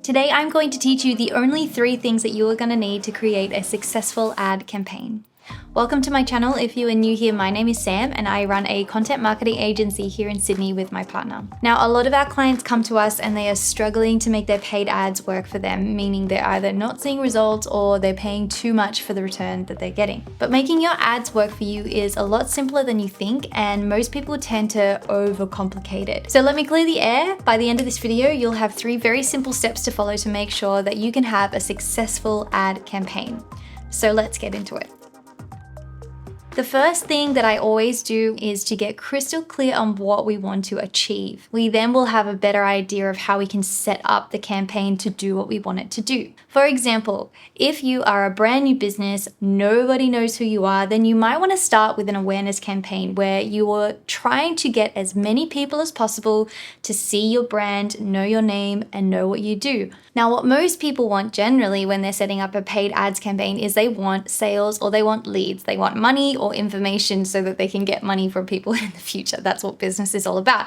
Today I'm going to teach you the only 3 things that you are going to need to create a successful ad campaign. Welcome to my channel. If you are new here, my name is Sam and I run a content marketing agency here in Sydney with my partner. Now, a lot of our clients come to us and they are struggling to make their paid ads work for them, meaning they're either not seeing results or they're paying too much for the return that they're getting. But making your ads work for you is a lot simpler than you think, and most people tend to overcomplicate it. So let me clear the air. By the end of this video, you'll have 3 very simple steps to follow to make sure that you can have a successful ad campaign. So let's get into it. The first thing that I always do is to get crystal clear on what we want to achieve. We then will have a better idea of how we can set up the campaign to do what we want it to do. For example, if you are a brand new business, nobody knows who you are, then you might want to start with an awareness campaign where you are trying to get as many people as possible to see your brand, know your name, and know what you do. Now, what most people want generally when they're setting up a paid ads campaign is they want sales or they want leads. They want money or information so that they can get money from people in the future. That's what business is all about.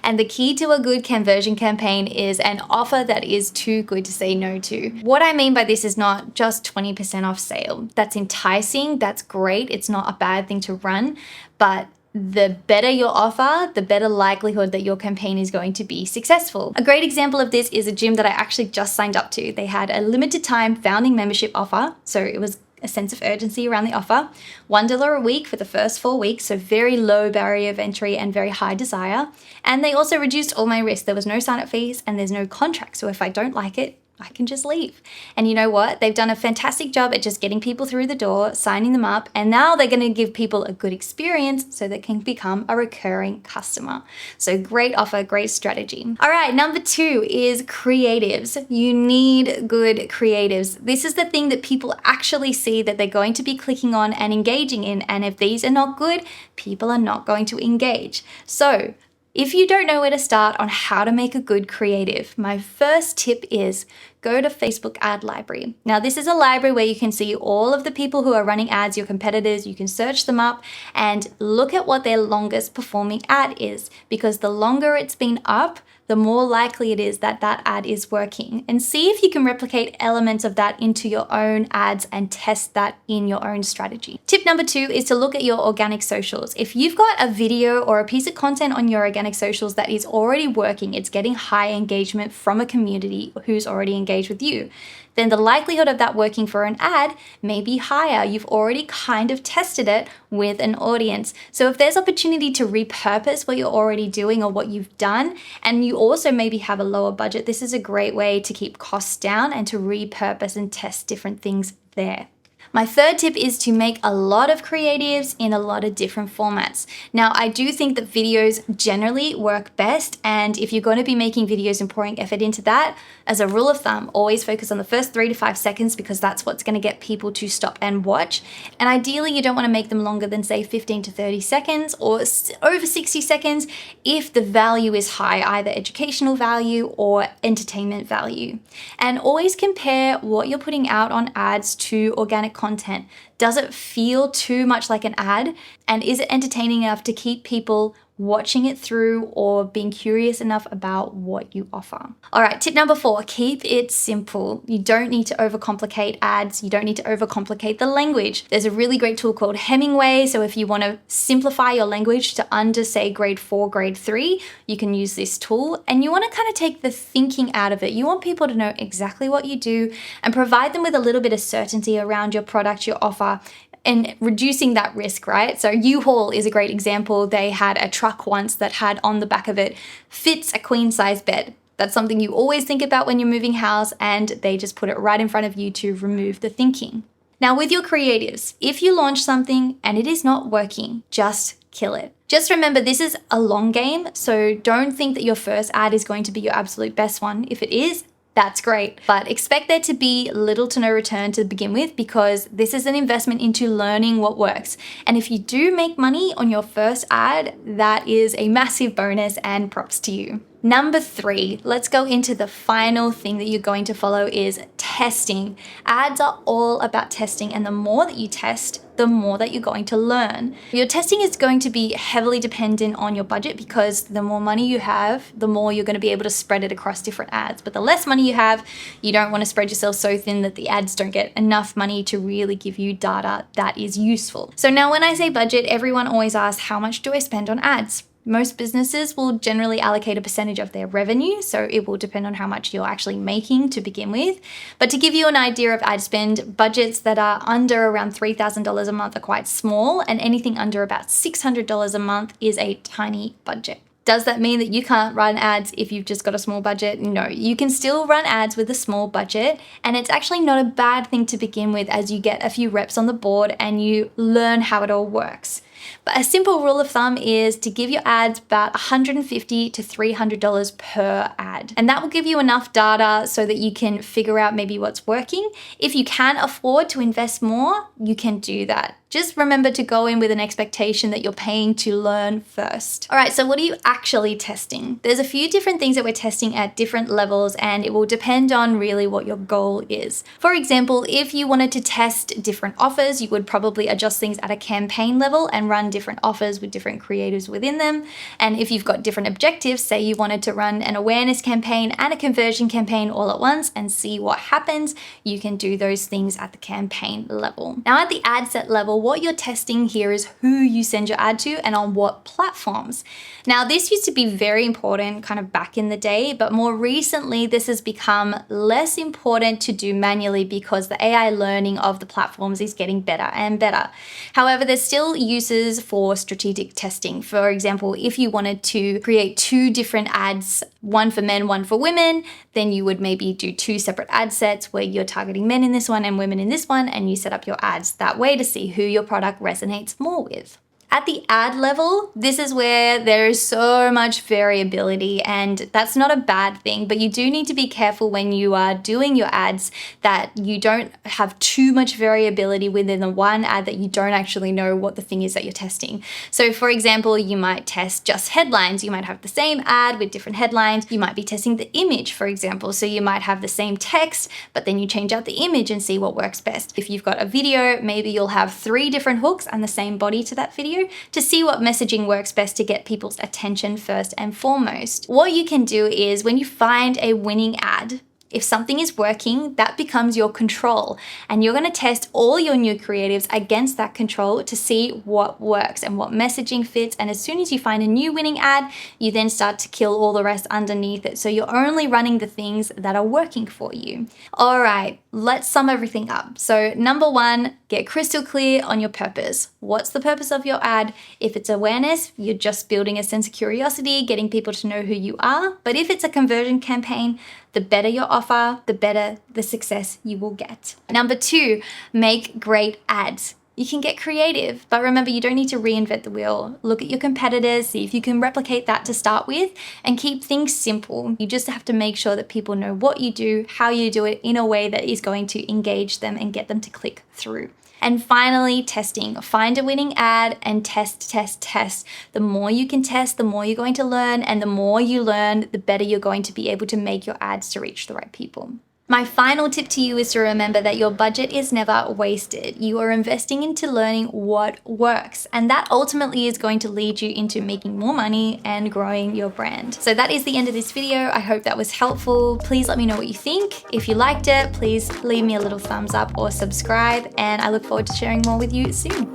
And the key to a good conversion campaign is an offer that is too good to say no to. What I mean by this is not just 20% off sale. That's enticing, that's great, it's not a bad thing to run, but the better your offer, the better likelihood that your campaign is going to be successful. A great example of this is a gym that I actually just signed up to. They had a limited time founding membership offer, so it was a sense of urgency around the offer. $1 a week for the first 4 weeks, so very low barrier of entry and very high desire. And they also reduced all my risk. There was no sign-up fees and there's no contract, so if I don't like it, I can just leave. And you know what? They've done a fantastic job at just getting people through the door, signing them up, and now they're going to give people a good experience so they can become a recurring customer. So great offer, great strategy. All right, number 2 is creatives. You need good creatives. This is the thing that people actually see that they're going to be clicking on and engaging in, and if these are not good, people are not going to engage. So if you don't know where to start on how to make a good creative, my first tip is go to Facebook Ad Library. Now, this is a library where you can see all of the people who are running ads, your competitors. You can search them up and look at what their longest performing ad is, because the longer it's been up, the more likely it is that that ad is working. And see if you can replicate elements of that into your own ads and test that in your own strategy. Tip number 2 is to look at your organic socials. If you've got a video or a piece of content on your organic socials that is already working, it's getting high engagement from a community who's already engaged with you, then the likelihood of that working for an ad may be higher. You've already kind of tested it with an audience. So if there's opportunity to repurpose what you're already doing or what you've done, and you also maybe have a lower budget, this is a great way to keep costs down and to repurpose and test different things there. My third tip is to make a lot of creatives in a lot of different formats. Now, I do think that videos generally work best, and if you're going to be making videos and pouring effort into that, as a rule of thumb, always focus on the first 3 to 5 seconds, because that's what's going to get people to stop and watch. And ideally, you don't want to make them longer than, say, 15 to 30 seconds or over 60 seconds if the value is high, either educational value or entertainment value. And always compare what you're putting out on ads to organic content. Does it feel too much like an ad? And is it entertaining enough to keep people watching it through or being curious enough about what you offer? All right, tip number 4, keep it simple. You don't need to overcomplicate ads. You don't need to overcomplicate the language. There's a really great tool called Hemingway. So if you want to simplify your language to under, say, grade 4, grade 3, you can use this tool. And you want to kind of take the thinking out of it. You want people to know exactly what you do and provide them with a little bit of certainty around your product, your offer, and reducing that risk, right? So U-Haul is a great example. They had a truck once that had on the back of it, fits a queen size bed. That's something you always think about when you're moving house, and they just put it right in front of you to remove the thinking. Now, with your creatives, if you launch something and it is not working, just kill it. Just remember, this is a long game, so don't think that your first ad is going to be your absolute best one. If it is, that's great. But expect there to be little to no return to begin with, because this is an investment into learning what works. And if you do make money on your first ad, that is a massive bonus, and props to you. Number 3, let's go into the final thing that you're going to follow is testing. Ads are all about testing, and the more that you test, the more that you're going to learn. Your testing is going to be heavily dependent on your budget, because the more money you have, the more you're going to be able to spread it across different ads. But the less money you have, you don't want to spread yourself so thin that the ads don't get enough money to really give you data that is useful. So now when I say budget, everyone always asks, how much do I spend on ads? Most businesses will generally allocate a percentage of their revenue, so it will depend on how much you're actually making to begin with. But to give you an idea of ad spend, budgets that are under around $3,000 a month are quite small, and anything under about $600 a month is a tiny budget. Does that mean that you can't run ads if you've just got a small budget? No, you can still run ads with a small budget, and it's actually not a bad thing to begin with as you get a few reps on the board and you learn how it all works. But a simple rule of thumb is to give your ads about $150 to $300 per ad. And that will give you enough data so that you can figure out maybe what's working. If you can afford to invest more, you can do that. Just remember to go in with an expectation that you're paying to learn first. All right, so what are you actually testing? There's a few different things that we're testing at different levels, and it will depend on really what your goal is. For example, if you wanted to test different offers, you would probably adjust things at a campaign level and run different offers with different creatives within them. And if you've got different objectives, say you wanted to run an awareness campaign and a conversion campaign all at once and see what happens, you can do those things at the campaign level. Now at the ad set level, what you're testing here is who you send your ad to and on what platforms. Now, this used to be very important kind of back in the day, but more recently, this has become less important to do manually because the AI learning of the platforms is getting better and better. However, there's still uses for strategic testing. For example, if you wanted to create 2 different ads, one for men, one for women, then you would maybe do 2 separate ad sets where you're targeting men in this one and women in this one, and you set up your ads that way to see who your product resonates more with. At the ad level, this is where there is so much variability, and that's not a bad thing, but you do need to be careful when you are doing your ads that you don't have too much variability within the one ad that you don't actually know what the thing is that you're testing. So for example, you might test just headlines. You might have the same ad with different headlines. You might be testing the image, for example. So you might have the same text, but then you change out the image and see what works best. If you've got a video, maybe you'll have 3 different hooks and the same body to that video to see what messaging works best to get people's attention first and foremost. What you can do is when you find a winning ad, if something is working, that becomes your control, and you're going to test all your new creatives against that control to see what works and what messaging fits. And as soon as you find a new winning ad, you then start to kill all the rest underneath it. So you're only running the things that are working for you. All right, let's sum everything up. So number 1, get crystal clear on your purpose. What's the purpose of your ad? If it's awareness, you're just building a sense of curiosity, getting people to know who you are. But if it's a conversion campaign, the better your offer, the better the success you will get. Number 2, make great ads. You can get creative, but remember, you don't need to reinvent the wheel. Look at your competitors, see if you can replicate that to start with, and keep things simple. You just have to make sure that people know what you do, how you do it in a way that is going to engage them and get them to click through. And finally, testing. Find a winning ad and test, test, test. The more you can test, the more you're going to learn, and the more you learn, the better you're going to be able to make your ads to reach the right people. My final tip to you is to remember that your budget is never wasted. You are investing into learning what works, and that ultimately is going to lead you into making more money and growing your brand. So that is the end of this video. I hope that was helpful. Please let me know what you think. If you liked it, please leave me a little thumbs up or subscribe, and I look forward to sharing more with you soon.